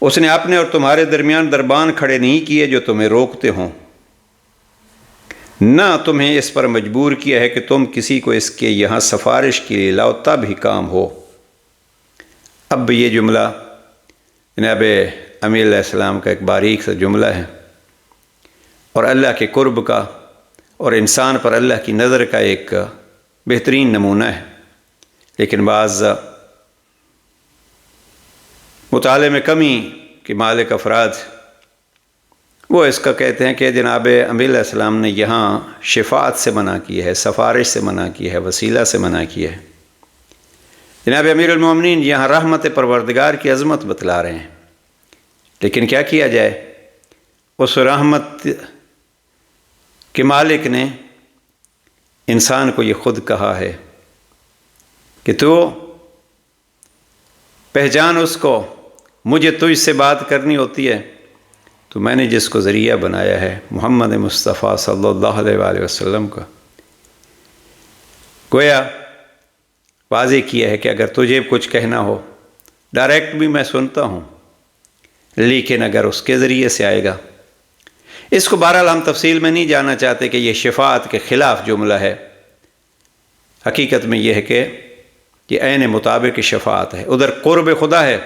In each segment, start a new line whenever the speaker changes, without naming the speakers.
اس نے اپنے اور تمہارے درمیان دربان کھڑے نہیں کیے جو تمہیں روکتے ہوں، نہ تمہیں اس پر مجبور کیا ہے کہ تم کسی کو اس کے یہاں سفارش کے لیے لاؤ تب ہی کام ہو۔ اب یہ جملہ جناب امیر علیہ السلام کا ایک باریک سا جملہ ہے، اور اللہ کے قرب کا اور انسان پر اللہ کی نظر کا ایک بہترین نمونہ ہے۔ لیکن بعض مطالعے میں کمی کے مالک افراد وہ اس کا کہتے ہیں کہ جناب امیر علیہ السلام نے یہاں شفاعت سے منع کی ہے، سفارش سے منع کی ہے، وسیلہ سے منع کی ہے۔ جناب امیر المومنین یہاں رحمت پروردگار کی عظمت بتلا رہے ہیں، لیکن کیا کیا جائے، اس رحمت کے مالک نے انسان کو یہ خود کہا ہے کہ تو پہچان اس کو، مجھے تجھ سے بات کرنی ہوتی ہے تو میں نے جس کو ذریعہ بنایا ہے محمد مصطفیٰ صلی اللہ علیہ وآلہ وسلم کا، گویا واضح کیا ہے کہ اگر تجھے کچھ کہنا ہو ڈائریکٹ بھی میں سنتا ہوں، لیکن اگر اس کے ذریعے سے آئے گا، اس کو بہرحال ہم تفصیل میں نہیں جانا چاہتے کہ یہ شفاعت کے خلاف جملہ ہے۔ حقیقت میں یہ ہے کہ یہ عین مطابق شفاعت ہے، ادھر قرب خدا ہے۔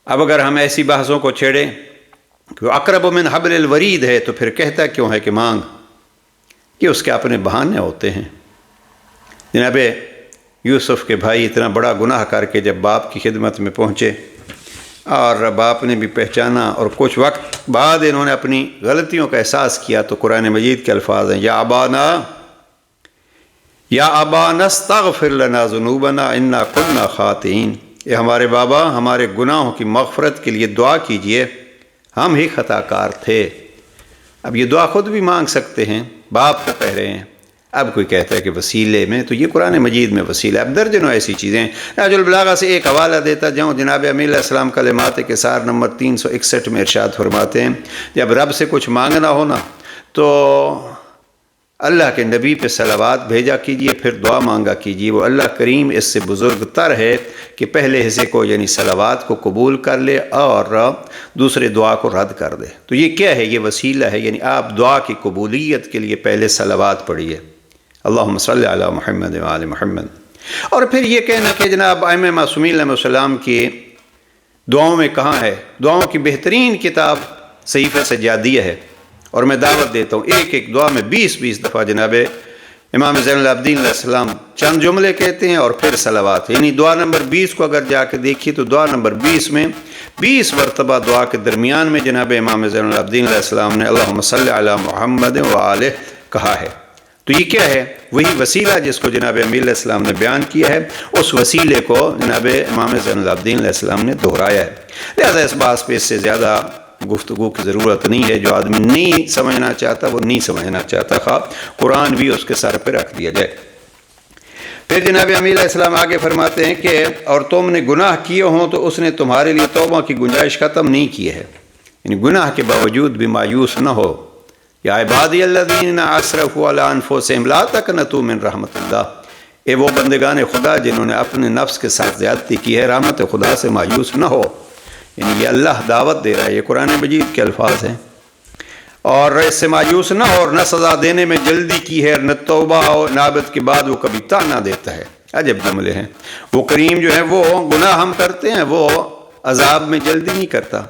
اب اگر ہم ایسی بحثوں کو چھیڑیں کہ وہ اقرب من حبل الورید ہے تو پھر کہتا کیوں ہے کہ مانگ، یہ اس کے اپنے بہانے ہوتے ہیں۔ جناب یوسف کے بھائی اتنا بڑا گناہ کر کے جب باپ کی خدمت میں پہنچے اور باپ نے بھی پہچانا اور کچھ وقت بعد انہوں نے اپنی غلطیوں کا احساس کیا تو قرآن مجید کے الفاظ ہیں، یا ابانا استغفر لنا ذنوبنا انا كنا خاطئین، اے ہمارے بابا ہمارے گناہوں کی مغفرت کے لیے دعا کیجئے، ہم ہی خطا کار تھے۔ اب یہ دعا خود بھی مانگ سکتے ہیں، باپ کو کہہ رہے ہیں۔ اب کوئی کہتا ہے کہ وسیلے میں، تو یہ قرآن مجید میں وسیلہ ہے۔ اب درجنوں ایسی چیزیں، نہج البلاغہ سے ایک حوالہ دیتا جاؤں، جناب امیر علیہ السلام کلمات کثار نمبر 361 میں ارشاد فرماتے ہیں، جب رب سے کچھ مانگنا ہونا تو اللہ کے نبی پہ صلوات بھیجا کیجئے، پھر دعا مانگا کیجئے، وہ اللہ کریم اس سے بزرگ تر ہے کہ پہلے حصے کو یعنی صلوات کو قبول کر لے اور دوسرے دعا کو رد کر دے۔ تو یہ کیا ہے؟ یہ وسیلہ ہے، یعنی آپ دعا کی قبولیت کے لیے پہلے صلوات پڑھیے، اللہم صلی علی محمد وآل محمد۔ اور پھر یہ کہنا کہ جناب ائمہ معصومین علیہ السلام کی دعاؤں میں کہاں ہے؟ دعاؤں کی بہترین کتاب صحیفہ سجادیہ ہے، اور میں دعوت دیتا ہوں ایک ایک دعا میں 20 دفعہ جناب امام زین العابدین علیہ السلام چند جملے کہتے ہیں اور پھر صلوات، یعنی دعا نمبر 20 کو اگر جا کے دیکھیے تو دعا نمبر 20 میں 20 مرتبہ دعا کے درمیان میں جناب امام زین العابدین علیہ السلام نے اللہم صلی علی محمد وآلہ کہا ہے۔ تو یہ کیا ہے؟ وہی وسیلہ جس کو جناب امیر علیہ السلام نے بیان کیا ہے، اس وسیلے کو جناب امام زین العابدین علیہ السلام نے دہرایا ہے۔ لہذا اس بات پہ اس سے زیادہ گفتگو کی ضرورت نہیں ہے، جو آدمی نہیں سمجھنا چاہتا وہ نہیں سمجھنا چاہتا، خواہ قرآن بھی اس کے سر پہ رکھ دیا جائے۔ پھر جناب امیر علیہ السلام آگے فرماتے ہیں کہ اور تم نے گناہ کیے ہوں تو اس نے تمہارے لیے توبہ کی گنجائش ختم نہیں کی ہے، یعنی گناہ کے باوجود بھی مایوس نہ ہو۔ یا عبادی الذین اسرفوا علی انفسہم لا تقنطوا من رحمت اللہ، اے وہ بندگان خدا جنہوں نے اپنے نفس کے ساتھ زیادتی کی ہے، رحمت خدا سے مایوس نہ ہو۔ یعنی یہ اللہ دعوت دے رہا ہے، یہ قرآن مجید کے الفاظ ہیں، اور اس سے مایوس نہ ہو اور نہ سزا دینے میں جلدی کی ہے، نہ توبہ اور نابت کے بعد وہ کبھی طعنہ دیتا ہے۔ عجب جملے ہیں۔ وہ کریم جو ہے وہ گناہ ہم کرتے ہیں وہ عذاب میں جلدی نہیں کرتا،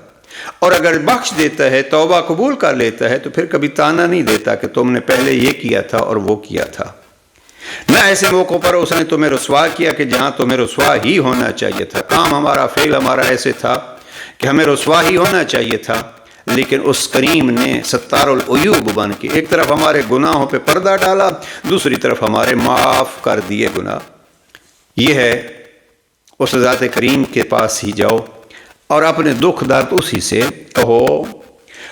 اور اگر بخش دیتا ہے، توبہ قبول کر لیتا ہے تو پھر کبھی طعنہ نہیں دیتا کہ تم نے پہلے یہ کیا تھا اور وہ کیا تھا۔ نہ ایسے موقعوں پر اس نے تمہیں رسوا کیا کہ جہاں تمہیں رسوا ہی ہونا چاہیے تھا، کام ہمارا فعل ہمارا ایسے تھا کہ ہمیں رسوا ہی ہونا چاہیے تھا، لیکن اس کریم نے ستار العیوب بن کے ایک طرف ہمارے گناہوں پہ پردہ ڈالا، دوسری طرف ہمارے معاف کر دیے گناہ۔ یہ ہے اس ذات کریم کے پاس ہی جاؤ اور اپنے دکھ درد اسی سے کہو،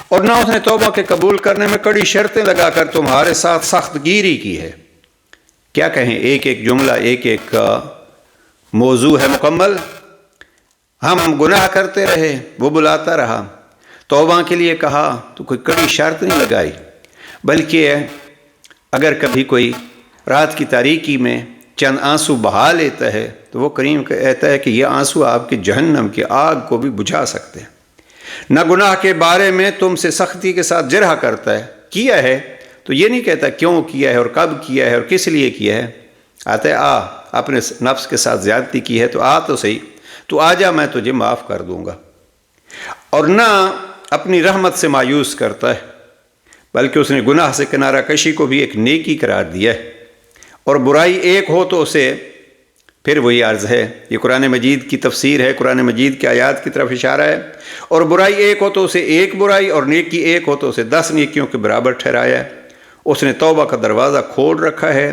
اور نہ اس نے توبہ کے قبول کرنے میں کڑی شرطیں لگا کر تمہارے ساتھ سخت گیری کی ہے۔ کیا کہیں، ایک ایک جملہ ایک ایک موضوع ہے مکمل۔ ہم گناہ کرتے رہے، وہ بلاتا رہا، توبہ کے لیے کہا تو کوئی کڑی شرط نہیں لگائی، بلکہ اگر کبھی کوئی رات کی تاریکی میں چند آنسو بہا لیتا ہے تو وہ کریم کہتا ہے کہ یہ آنسو آپ کے جہنم کی آگ کو بھی بجھا سکتے ہیں۔ نہ گناہ کے بارے میں تم سے سختی کے ساتھ جرح کرتا ہے، کیا ہے تو یہ نہیں کہتا کیوں کیا ہے اور کب کیا ہے اور کس لیے کیا ہے، آتا ہے اپنے نفس کے ساتھ زیادتی کی ہے تو تو صحیح، تو آ جا میں تجھے معاف کر دوں گا۔ اور نہ اپنی رحمت سے مایوس کرتا ہے، بلکہ اس نے گناہ سے کنارہ کشی کو بھی ایک نیکی قرار دیا ہے، اور برائی ایک ہو تو اسے پھر وہی عرض ہے، یہ قرآن مجید کی تفسیر ہے، قرآن مجید کی آیات کی طرف اشارہ ہے، اور برائی ایک ہو تو اسے ایک برائی اور نیکی ایک ہو تو اسے 10 نیکیوں کے برابر ٹھہرایا ہے۔ اس نے توبہ کا دروازہ کھول رکھا ہے،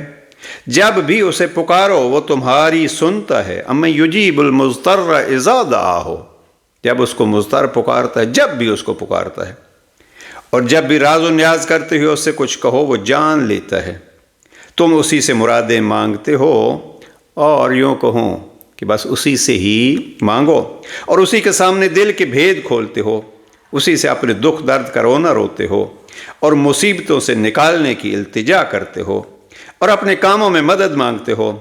جب بھی اسے پکارو وہ تمہاری سنتا ہے۔ اَمَّن یُجِیبُ الْمُضْطَرَّ اِذَا دَعَاهُ، جب اس کو مضطر پکارتا ہے، جب بھی اس کو پکارتا ہے، اور جب بھی راز و نیاز کرتے ہوئے اس سے کچھ کہو وہ جان لیتا ہے۔ تم اسی سے مرادیں مانگتے ہو، اور یوں کہوں کہ بس اسی سے ہی مانگو، اور اسی کے سامنے دل کے بھید کھولتے ہو، اسی سے اپنے دکھ درد کا رونا روتے ہو، اور مصیبتوں سے نکالنے کی التجا کرتے ہو، اور اپنے کاموں میں مدد مانگتے ہو،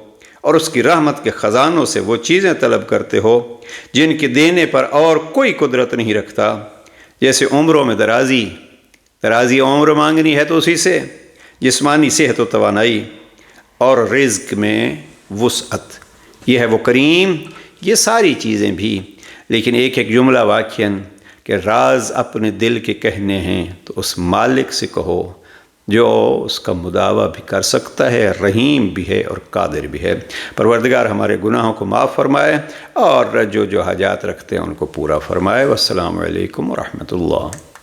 اور اس کی رحمت کے خزانوں سے وہ چیزیں طلب کرتے ہو جن کے دینے پر اور کوئی قدرت نہیں رکھتا، جیسے عمروں میں درازی عمر مانگنی ہے تو اسی سے، جسمانی صحت و توانائی، اور رزق میں وسعت، یہ ہے وہ کریم۔ یہ ساری چیزیں بھی، لیکن ایک ایک جملہ واقعاً کہ راز اپنے دل کے کہنے ہیں تو اس مالک سے کہو جو اس کا مداوع بھی کر سکتا ہے، رحیم بھی ہے اور قادر بھی ہے۔ پروردگار ہمارے گناہوں کو معاف فرمائے اور جو حاجات رکھتے ہیں ان کو پورا فرمائے۔ والسلام علیکم ورحمۃ اللہ۔